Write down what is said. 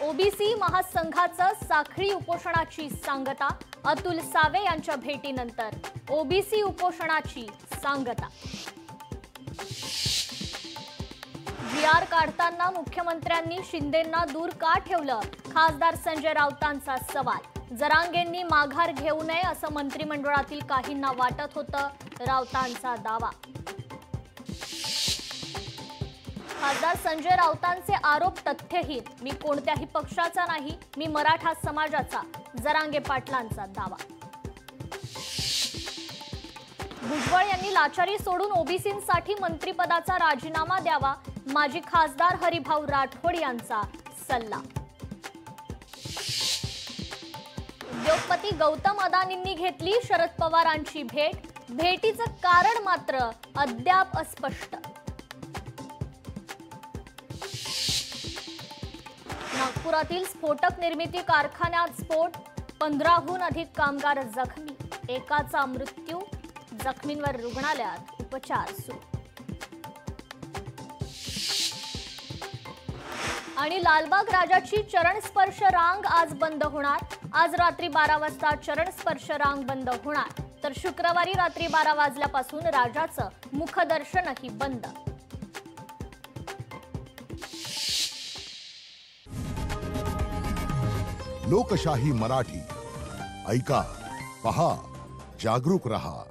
OBC महासंघाचं साखळी उपोषणाची सांगता। अतुल सावे यांच्या भेटीनंतर ओबीसी उपोषणाची सांगता। जीआर काढताना मुख्यमंत्र्यांनी शिंदेंना दूर का ठेवलं? खासदार संजय राऊतांचा सवाल। जरांगेंनी माघार घेऊ नये असं मंत्रिमंडळातील काहींना वाटत होतं, राऊतांचा दावा। खासदार संजय राऊतांचे आरोप तथ्यहीन। मी कोणत्याही पक्षाचा नाही, मी मराठा समाजाचा, जरांगे पाटलांचा दावा। भुजबळ यांनी लाचारी सोडून ओबीसींसाठी मंत्रिपदाचा राजीनामा द्यावा, माजी खासदार हरिभाऊ राठोड यांचा सल्ला। उद्योगपती गौतम अदानींनी घेतली शरद पवारांची भेट, भेटीचं कारण मात्र अद्याप अस्पष्ट। नागपुरातील स्फोटक निर्मिती कारखान्यात स्फोट, 15हून अधिक कामगार जखमी, एकाचा मृत्यू, जखमींवर रुग्णालयात उपचार सुरू। आणि लालबाग राजाची चरणस्पर्श रांग आज बंद होणार। आज रात्री 12 वाजता चरणस्पर्श रांग बंद होणार, तर शुक्रवारी रात्री 12 वाजल्यापासून राजाचं मुखदर्शनही बंद। लोकशाही मराठी ऐका, पहा, जागरूक रहा।